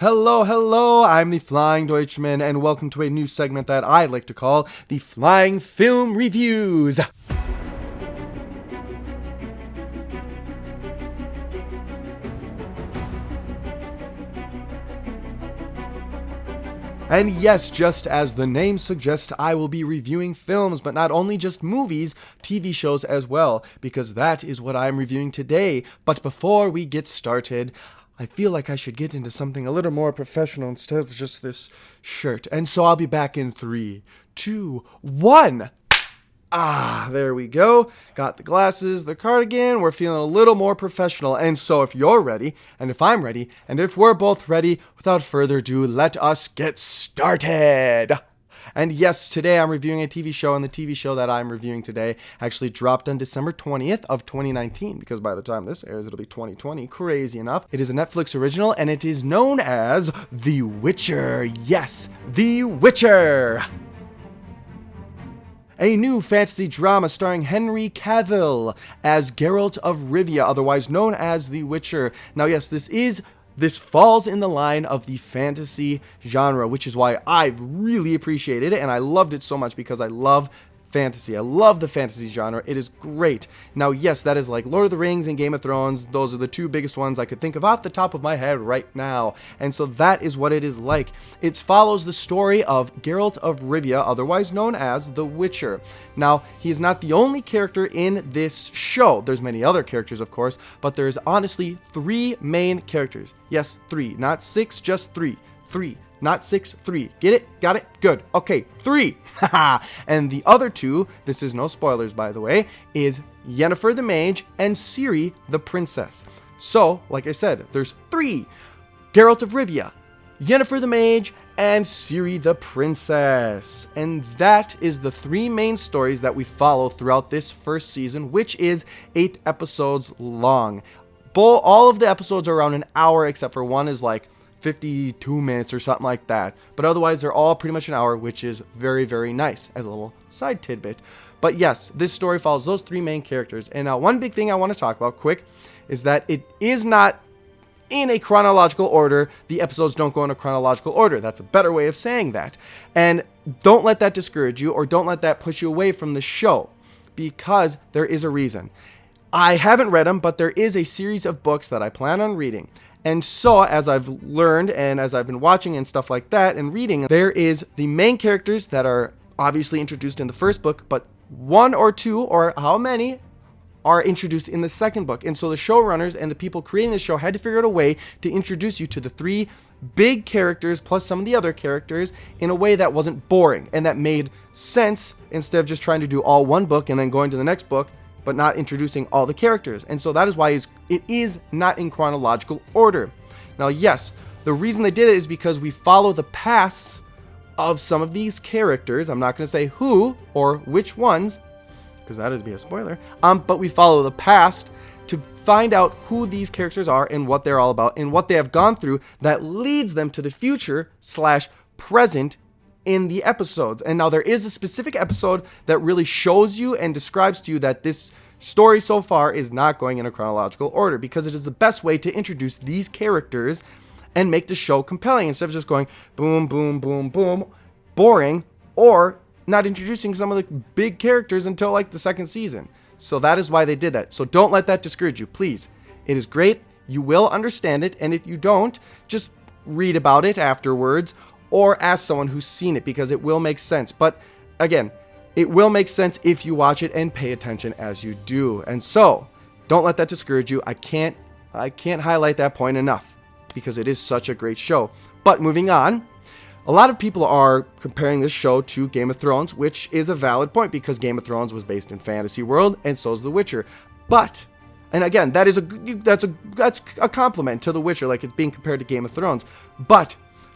Hello, hello, I'm the Flying Deutschman, and welcome to a new segment that I like to call the Flying Film Reviews. And yes, just as the name suggests, I will be reviewing films, but not only just movies, TV shows as well, because that is what I'm reviewing today. But before we get started, I feel like I should get into something a little more professional instead of just this shirt. And so I'll be back in 3, 2, 1. There we go. Got the glasses, the cardigan. We're feeling a little more professional. And so if you're ready, and if I'm ready, and if we're both ready, without further ado, let us get started. And yes, today I'm reviewing a TV show, and the TV show that I'm reviewing today actually dropped on December 20th of 2019, because by the time this airs, it'll be 2020. Crazy enough. It is a Netflix original, and it is known as The Witcher. Yes, The Witcher. A new fantasy drama starring Henry Cavill as Geralt of Rivia, otherwise known as The Witcher. Now, yes, this falls in the line of the fantasy genre, which is why I really appreciated it, and I loved it so much because I love fantasy. I love the fantasy genre. It is great. Now, yes, that is like Lord of the Rings and Game of Thrones. Those are the two biggest ones I could think of off the top of my head right now. And so that is what it is like. It follows the story of Geralt of Rivia, otherwise known as The Witcher. Now, he is not the only character in this show. There's many other characters, of course, but there's honestly 3 main characters. Yes, 3, not 6, just 3. 3. Not 6, 3. Get it? Got it? Good. Okay, 3. And the other 2, this is no spoilers by the way, is Yennefer the Mage and Ciri the Princess. So, like I said, there's 3. Geralt of Rivia, Yennefer the Mage, and Ciri the Princess. And that is the 3 main stories that we follow throughout this first season, which is 8 episodes long. All of the episodes are around an hour, except for one is like 52 minutes or something like that. But otherwise, they're all pretty much an hour, which is very, very nice as a little side tidbit. But yes, this story follows those 3 main characters. And now one big thing I want to talk about quick is that it is not in a chronological order. The episodes don't go in a chronological order. That's a better way of saying that. And don't let that discourage you, or don't let that push you away from the show, because there is a reason. I haven't read them, but there is a series of books that I plan on reading. And so, as I've learned and as I've been watching and stuff like that and reading, there is the main characters that are obviously introduced in the first book, but 1 or 2 or how many are introduced in the second book. And so the showrunners and the people creating the show had to figure out a way to introduce you to the 3 big characters plus some of the other characters in a way that wasn't boring and that made sense, instead of just trying to do all one book and then going to the next book, but not introducing all the characters. And so that is why it is not in chronological order. Now, yes, the reason they did it is because we follow the pasts of some of these characters. I'm not going to say who or which ones, because that would be a spoiler. But we follow the past to find out who these characters are and what they're all about and what they have gone through that leads them to the future/present in the episodes. And now there is a specific episode that really shows you and describes to you that this story so far is not going in a chronological order, because it is the best way to introduce these characters and make the show compelling, instead of just going boom, boom, boom, boom, boring, or not introducing some of the big characters until like the second season. So that is why they did that. So don't let that discourage you, please. It is great. You will understand it. And if you don't, just read about it afterwards, or ask someone who's seen it, because it will make sense. But again, it will make sense if you watch it and pay attention as you do. And so, don't let that discourage you. I can't highlight that point enough, because it is such a great show. But moving on, a lot of people are comparing this show to Game of Thrones, which is a valid point, because Game of Thrones was based in fantasy world, and so is The Witcher. But, and again, that's a compliment to The Witcher, like it's being compared to Game of Thrones. But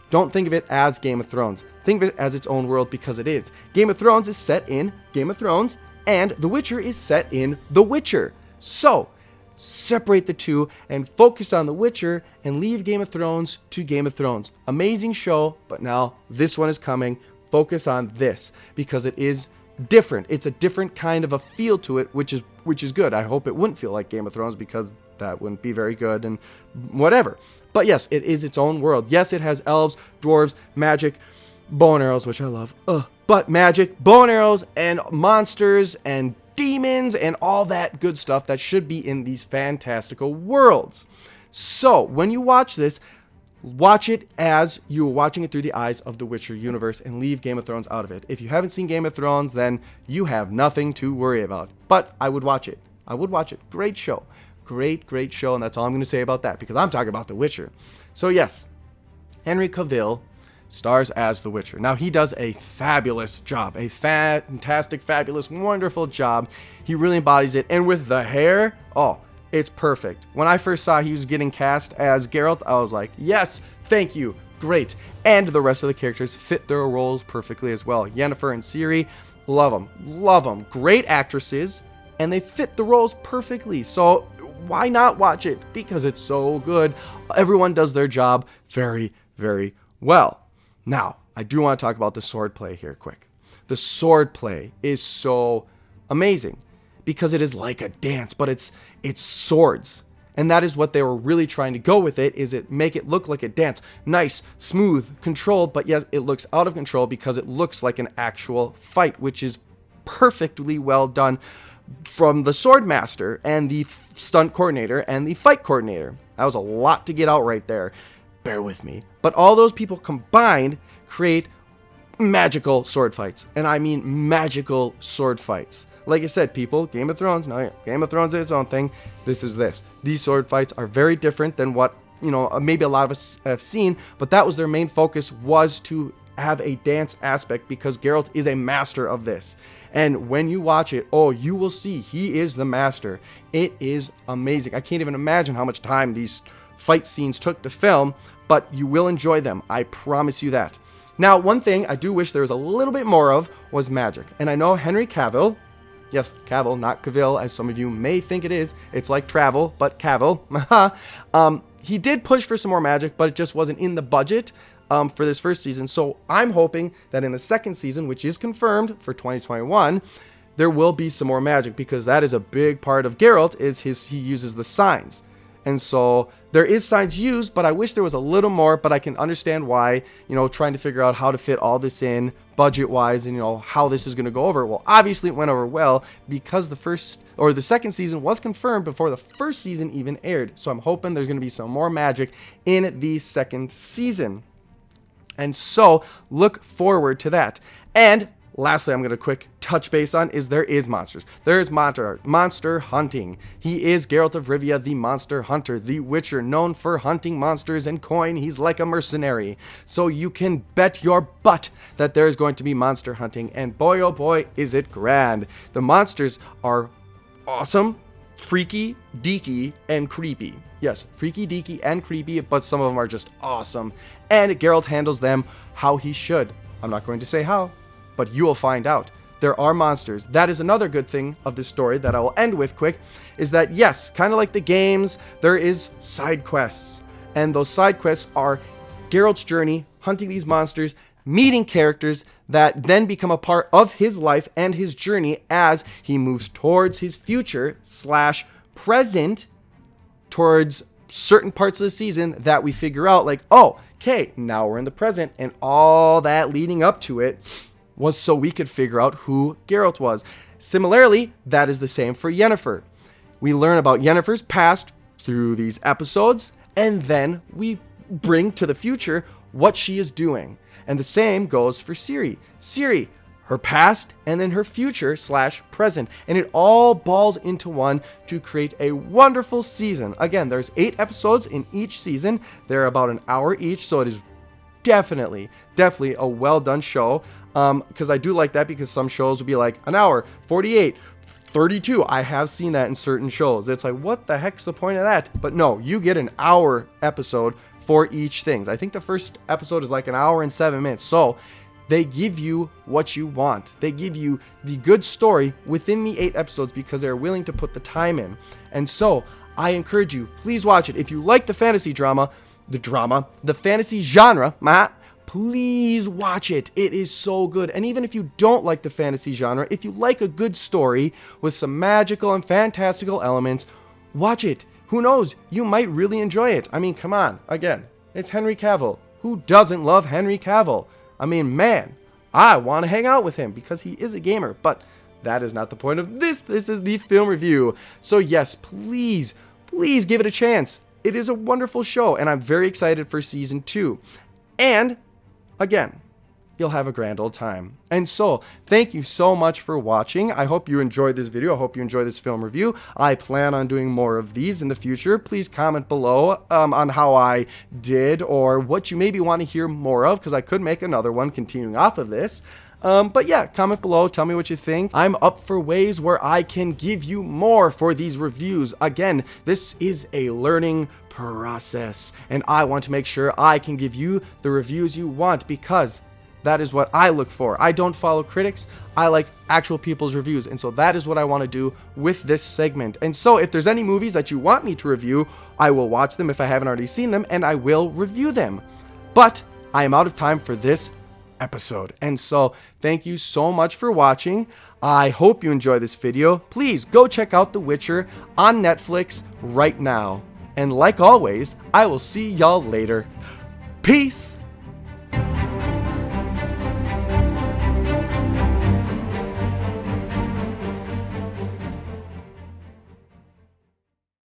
don't think of it as Game of Thrones. Think of it as its own world, because it is. Game of Thrones is set in Game of Thrones, and The Witcher is set in The Witcher. So, separate the two and focus on The Witcher and leave Game of Thrones to Game of Thrones. Amazing show, but now this one is coming. Focus on this, because it is different. It's a different kind of a feel to it, which is good. I hope it wouldn't feel like Game of Thrones, because that wouldn't be very good and whatever. But yes, it is its own world. Yes, it has elves, dwarves, magic, bow and arrows, which I love. But magic, bow and arrows, and monsters, and demons, and all that good stuff that should be in these fantastical worlds. So, when you watch this, watch it as you're watching it through the eyes of the Witcher universe and leave Game of Thrones out of it. If you haven't seen Game of Thrones, then you have nothing to worry about. But I would watch it. I would watch it. Great show. Great show, and that's all I'm going to say about that, because I'm talking about The Witcher. So yes, Henry Cavill stars as The Witcher. Now, he does a fabulous job, a fantastic, fabulous, wonderful job. He really embodies it, and with the hair, oh, it's perfect. When I first saw he was getting cast as Geralt, I was like, yes, thank you, great. And the rest of the characters fit their roles perfectly as well. Yennefer and Ciri, love them. Great actresses, and they fit the roles perfectly. So why not watch it? Because it's so good. Everyone does their job very, very well. Now, I do want to talk about the sword play here quick. The sword play is so amazing because it is like a dance, but it's swords. And that is what they were really trying to go with it, is it make it look like a dance. Nice, smooth, controlled, but yes, it looks out of control because it looks like an actual fight, which is perfectly well done from the sword master and the stunt coordinator and the fight coordinator. That was a lot to get out right there. Bear with me. But all those people combined create magical sword fights. And I mean magical sword fights. Like I said, people, Game of Thrones, no, Game of Thrones is its own thing. This is this. These sword fights are very different than what, maybe a lot of us have seen, but that was their main focus, was to have a dance aspect, because Geralt is a master of this. And when you watch it, you will see he is the master. It is amazing. I can't even imagine how much time these fight scenes took to film, but you will enjoy them. I promise you that. Now, one thing I do wish there was a little bit more of was magic. And I know Henry Cavill, yes, Cavill, not Cavill, as some of you may think it is. It's like travel, but Cavill. He did push for some more magic, but it just wasn't in the budget for this first season. So I'm hoping that in the second season, which is confirmed for 2021, there will be some more magic, because that is a big part of Geralt, is he uses the signs. And so there is signs used, but I wish there was a little more, but I can understand why, trying to figure out how to fit all this in budget-wise and, how this is going to go over. Well, obviously it went over well because the second season was confirmed before the first season even aired. So I'm hoping there's going to be some more magic in the second season. And so look forward to that. And lastly, I'm going to quick touch base on is there is monsters. There is monster hunting. He is Geralt of Rivia, the monster hunter, the Witcher, known for hunting monsters and coin. He's like a mercenary. So you can bet your butt that there is going to be monster hunting. And boy, oh boy, is it grand. The monsters are awesome, freaky, deaky, and creepy. Yes, freaky, deaky, and creepy, but some of them are just awesome. And Geralt handles them how he should. I'm not going to say how, but you will find out. There are monsters. That is another good thing of this story that I will end with quick, is that yes, kind of like the games, there is side quests. And those side quests are Geralt's journey, hunting these monsters, meeting characters that then become a part of his life and his journey as he moves towards his future / present, towards certain parts of the season that we figure out like, okay, now we're in the present, and all that leading up to it was so we could figure out who Geralt was. Similarly, that is the same for Yennefer. We learn about Yennefer's past through these episodes, and then we bring to the future what she is doing. And the same goes for Ciri. Ciri, her past, and then her future / present. And it all balls into one to create a wonderful season. Again, there's 8 episodes in each season. They're about an hour each, so it is definitely a well done show. Because I do like that, because some shows will be like an hour, 48, 32. I have seen that in certain shows. It's like, what the heck's the point of that? But no, you get an hour episode for each thing. I think the first episode is like an hour and 7 minutes. So they give you what you want. They give you the good story within the 8 episodes because they're willing to put the time in. And so I encourage you, please watch it. If you like the fantasy drama, the fantasy genre, please watch it. It is so good. And even if you don't like the fantasy genre, if you like a good story with some magical and fantastical elements, watch it. who knows, you might really enjoy it. I mean, come on, again, it's Henry Cavill. Who doesn't love Henry Cavill? I mean, man, I want to hang out with him because he is a gamer, but that is not the point of this. This is the film review. So yes, please give it a chance. It is a wonderful show, and I'm very excited for season 2. And again, you'll have a grand old time. And so, thank you so much for watching. I hope you enjoyed this video. I hope you enjoyed this film review. I plan on doing more of these in the future. Please comment below on how I did or what you maybe want to hear more of, because I could make another one continuing off of this. But yeah, comment below, tell me what you think. I'm up for ways where I can give you more for these reviews. Again, this is a learning process, and I want to make sure I can give you the reviews you want, because that is what I look for. I don't follow critics. I like actual people's reviews, and so that is what I want to do with this segment. And so if there's any movies that you want me to review, I will watch them if I haven't already seen them, and I will review them. But I am out of time for this episode. And so thank you so much for watching. I hope you enjoy this video. Please go check out The Witcher on Netflix right now. And like always, I will see y'all later. Peace